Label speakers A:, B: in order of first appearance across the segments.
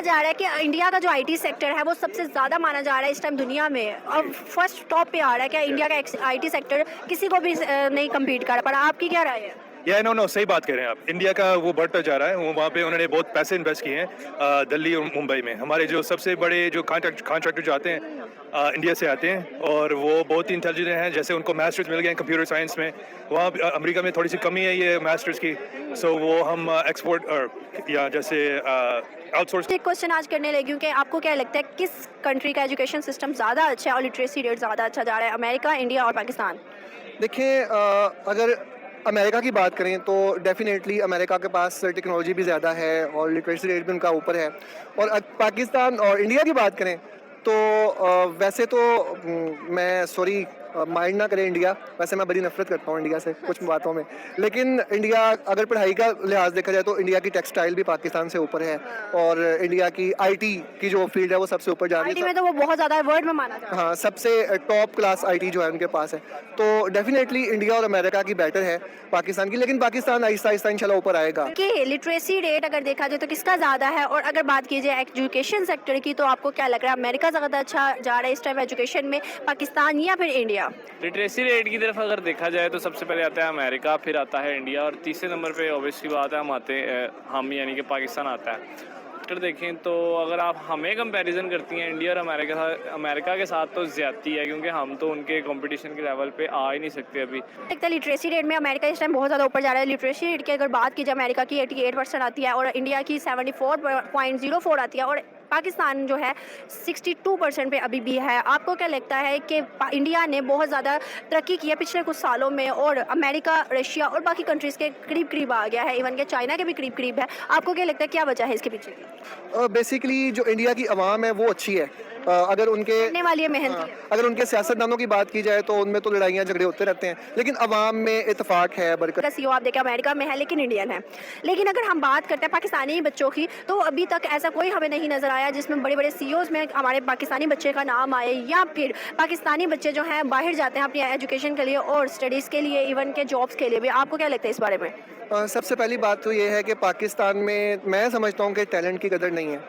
A: जा रहा है कि इंडिया का जो आईटी सेक्टर है वो सबसे ज़्यादा माना जा रहा है इस टाइम दुनिया में, और फर्स्ट टॉप पे आ रहा है कि इंडिया का आईटी सेक्टर किसी को भी नहीं कम्पीट कर पा रहा। आपकी क्या राय है?
B: नो सही बात कह रहे हैं आप। इंडिया का वो बढ़ता जा रहा है, वो वहाँ पे उन्होंने बहुत पैसे इन्वेस्ट किए हैं दिल्ली और मुंबई में। हमारे जो सबसे बड़े जो कॉन्ट्रैक्टर जो आते हैं इंडिया से आते हैं, और वो बहुत ही इंटेलिजेंट हैं। जैसे उनको मास्टर्स मिल गए हैं कंप्यूटर साइंस में। वहाँ अमेरिका में थोड़ी सी कमी है ये मास्टर्स की, सो वो हम एक्सपोर्ट या जैसे आउटसोर्स।
A: एक क्वेश्चन आज करने लगी हूँ कि आपको क्या लगता है किस कंट्री का एजुकेशन सिस्टम ज़्यादा अच्छा है और लिटरेसी रेट ज़्यादा अच्छा जा रहा है, अमेरिका, इंडिया और पाकिस्तान?
C: देखिए, अगर अमेरिका की बात करें तो डेफिनेटली अमेरिका के पास टेक्नोलॉजी भी ज़्यादा है और लिटरेसी रेट भी उनका ऊपर है। और पाकिस्तान और इंडिया की बात करें तो वैसे तो मैं सॉरी माइंड ना करें इंडिया, वैसे मैं बड़ी नफरत करता हूँ इंडिया से कुछ बातों में। लेकिन इंडिया अगर पढ़ाई का लिहाज देखा जाए तो इंडिया की टेक्सटाइल भी पाकिस्तान से ऊपर है, और इंडिया की आईटी की जो फील्ड है वो सबसे ऊपर जा रही
A: आईटी
C: है।
A: में तो वो बहुत ज़्यादा वर्ल्ड में माना जाता है।
C: हाँ, सबसे टॉप क्लास आईटी जो है उनके पास है। तो डेफिनेटली इंडिया और अमेरिका की बेटर है पाकिस्तान की, लेकिन पाकिस्तान आहिस्ता आहिस्ता इंशाल्लाह ऊपर आएगा।
A: कि लिटरेसी रेट अगर देखा जाए तो किसका ज़्यादा है, और अगर बात की जाए एजुकेशन सेक्टर की तो आपको क्या लग रहा है, अमेरिका ज़्यादा अच्छा जा रहा है इस टाइम एजुकेशन में, पाकिस्तान या फिर इंडिया?
D: लिटरेसी रेट की तरफ अगर देखा जाए तो सबसे पहले आता है अमेरिका, फिर आता है इंडिया, और तीसरे नंबर पे ऑब्वियस की बात है हम यानी कि पाकिस्तान आता है। अगर देखें तो अगर आप हमें कंपैरिजन करती हैं इंडिया और अमेरिका के साथ तो ज़्यादती है, क्योंकि हम तो उनके कंपटीशन के लेवल पे आ ही नहीं सकते अभी।
A: एक तो लिटरेसी रेट में अमेरिका इस टाइम बहुत ज़्यादा ऊपर जा रहा है। लिटरेसी रेट की अगर बात की जाए अमेरिका की 88% आती है और इंडिया की 74.04 आती है, और पाकिस्तान जो है 62% पे अभी भी है। आपको क्या लगता है कि इंडिया ने बहुत ज़्यादा तरक्की की है पिछले कुछ सालों में, और अमेरिका, रशिया और बाकी कंट्रीज़ के करीब करीब आ गया है, इवन के चाइना के भी करीब करीब है? आपको क्या लगता है क्या वजह है इसके पीछे की?
C: बेसिकली जो इंडिया की आवाम है वो अच्छी है। अगर उनके
A: करने वाली है, मेहनती है।
C: अगर उनके सियासतदानों की बात की जाए तो उनमें तो लड़ाइयाँ झगड़े होते रहते हैं, लेकिन आवाम में इत्तेफाक है, बरकत।
A: सीईओ आप देखें अमेरिका में है लेकिन इंडियन है। लेकिन अगर हम बात करते हैं पाकिस्तानी बच्चों की तो अभी तक ऐसा कोई हमें नहीं नज़र आया जिसमें बड़े बड़े सीईओज़ में हमारे पाकिस्तानी बच्चे का नाम आए, या फिर पाकिस्तानी बच्चे जो हैं बाहर जाते हैं अपनी एजुकेशन के लिए और स्टडीज़ के लिए, इवन के जॉब्स के लिए भी। आपको क्या लगता है इस बारे में?
C: सबसे पहली बात तो ये है कि पाकिस्तान में मैं समझता हूँ कि टैलेंट की कदर नहीं है।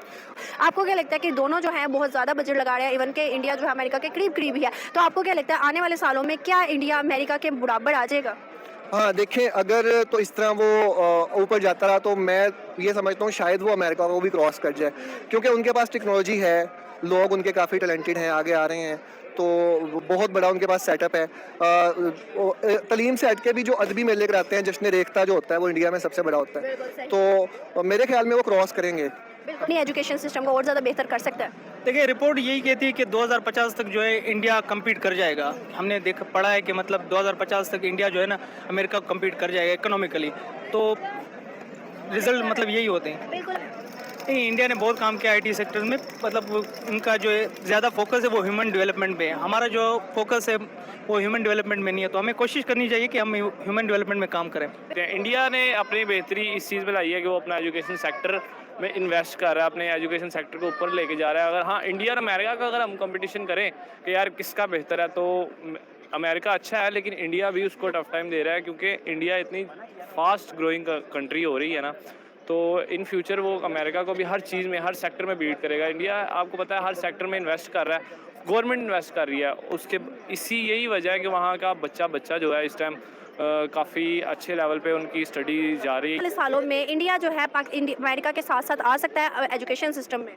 A: आपको क्या लगता है कि दोनों जो हैं बहुत ज़्यादा बजट लगा रहे हैं, इवन के इंडिया जो है अमेरिका के करीब करीब ही है, तो आपको क्या लगता है आने वाले सालों में क्या इंडिया अमेरिका के बराबर आ जाएगा?
C: हाँ, देखें, अगर तो इस तरह वो ऊपर जाता रहा तो मैं ये समझता हूँ शायद वो अमेरिका को भी क्रॉस कर जाए, क्योंकि उनके पास टेक्नोलॉजी है, लोग उनके काफ़ी टैलेंटेड हैं, आगे आ रहे हैं, तो बहुत बड़ा उनके पास सेटअप है। तलीम से हटके भी जो अदबी मेले कराते हैं, जश्न रेख्ता जो होता है वो इंडिया में सबसे बड़ा होता है, तो मेरे ख्याल में वो क्रॉस करेंगे।
A: अपनी एजुकेशन सिस्टम को और ज़्यादा बेहतर कर सकता है।
E: देखिए, रिपोर्ट यही कहती है कि 2050 तक जो है इंडिया कम्पीट कर जाएगा। हमने पढ़ा है कि मतलब 2050 तक इंडिया जो है ना अमेरिका को कम्पीट कर जाएगा इकोनॉमिकली, तो रिजल्ट मतलब यही होते हैं।
A: बिल्कुल।
E: इंडिया ने बहुत काम किया आईटी सेक्टर में, मतलब उनका जो है ज़्यादा फोकस है वो ह्यूमन डेवलपमेंट पे है। हमारा जो फोकस है वो ह्यूमन डेवलपमेंट में नहीं है, तो हमें कोशिश करनी चाहिए कि हम ह्यूमन डेवलपमेंट में काम करें।
D: इंडिया ने अपनी बेहतरी इस चीज़ में लाई है कि वो अपना एजुकेशन सेक्टर में इन्वेस्ट कर रहा है, अपने एजुकेशन सेक्टर को ऊपर लेके जा रहा है। अगर हाँ इंडिया और अमेरिका का अगर हम कंपटीशन करें कि यार किसका बेहतर है, तो अमेरिका अच्छा है, लेकिन इंडिया भी उसको टफ टाइम दे रहा है, क्योंकि इंडिया इतनी फास्ट ग्रोइंग कंट्री हो रही है ना, तो इन फ्यूचर वो अमेरिका को भी हर चीज़ में, हर सेक्टर में बीट करेगा। इंडिया आपको पता है हर सेक्टर में इन्वेस्ट कर रहा है, गवर्नमेंट इन्वेस्ट कर रही है उसके, यही वजह है कि वहाँ का बच्चा जो है इस टाइम काफ़ी अच्छे लेवल पे उनकी स्टडी जा रही है।
A: अगले सालों में इंडिया जो है अमेरिका के साथ साथ आ सकता है एजुकेशन सिस्टम में?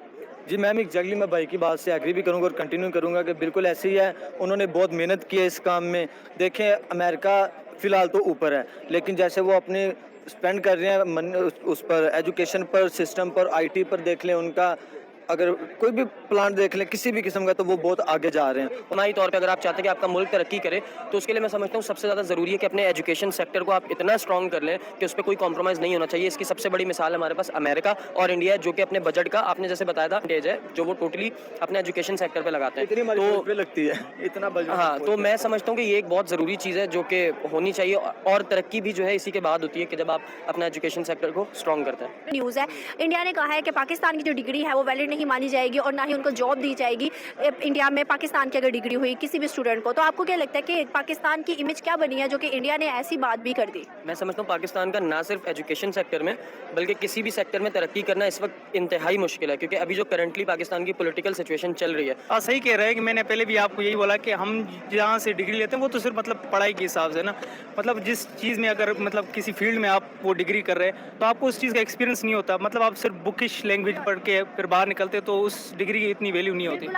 F: जी मैम, एग्जैक्टली मैं भाई की बात से एग्री भी करूंगा और कंटिन्यू करूंगा कि बिल्कुल ऐसे ही है। उन्होंने बहुत मेहनत की है इस काम में। देखें, अमेरिका फ़िलहाल तो ऊपर है, लेकिन जैसे वो अपने स्पेंड कर रहे हैं उस पर, एजुकेशन पर, सिस्टम पर, आईटी पर देख लें, उनका अगर कोई भी प्लान देख लें किसी भी किस्म का, तो वो बहुत आगे जा रहे हैं।
G: हमारी तौर पे अगर आप चाहते हैं कि आपका मुल्क तरक्की करे तो उसके लिए मैं समझता हूँ सबसे ज़्यादा ज़रूरी है कि अपने एजुकेशन सेक्टर को आप इतना स्ट्रॉन्ग कर लें कि उस पर कोई कॉम्प्रोमाइज़ नहीं होना चाहिए। इसकी सबसे बड़ी मिसाल हमारे पास अमेरिका और इंडिया है, जो कि अपने बजट का, आपने जैसे बताया था, स्टेज है जो वो टोटली अपने एजुकेशन सेक्टर पर लगाते हैं।
F: तो लगती है इतना बजट।
G: हाँ, तो मैं समझता हूँ कि ये एक बहुत ज़रूरी चीज़ है जो कि होनी चाहिए, और तरक्की भी जो है इसी के बाद होती है कि जब आप अपना एजुकेशन सेक्टर को स्ट्रॉन्ग करते हैं।
A: न्यूज़ है, इंडिया ने कहा है कि पाकिस्तान की जो डिग्री है वो वैलिड नहीं मानी जाएगी और ना ही उनको जॉब दी जाएगी इंडिया में पाकिस्तान की अगर डिग्री हुई किसी भी स्टूडेंट को। तो आपको क्या लगता है कि पाकिस्तान की इमेज क्या बनी है जो कि इंडिया ने ऐसी बात भी कर दी?
G: मैं समझता हूँ पाकिस्तान का ना सिर्फ एजुकेशन सेक्टर में बल्कि किसी भी सेक्टर में तरक्की करना इस वक्त इंतहाई मुश्किल है, क्योंकि अभी जो करंटली पाकिस्तान की पॉलिटिकल सिचुएशन चल रही है।
E: सही कह रहे हैं कि मैंने पहले भी आपको यही बोला कि हम जहाँ से डिग्री लेते हैं वो तो सिर्फ मतलब पढ़ाई के हिसाब से ना, मतलब जिस चीज़ में अगर मतलब किसी फील्ड में आप वो डिग्री कर रहे हैं तो आपको उस चीज़ का एक्सपीरियंस नहीं होता, मतलब आप सिर्फ बुकिश लैंग्वेज पढ़ के फिर बाहर निकलते तो उस डिग्री की इतनी वैल्यू नहीं होती।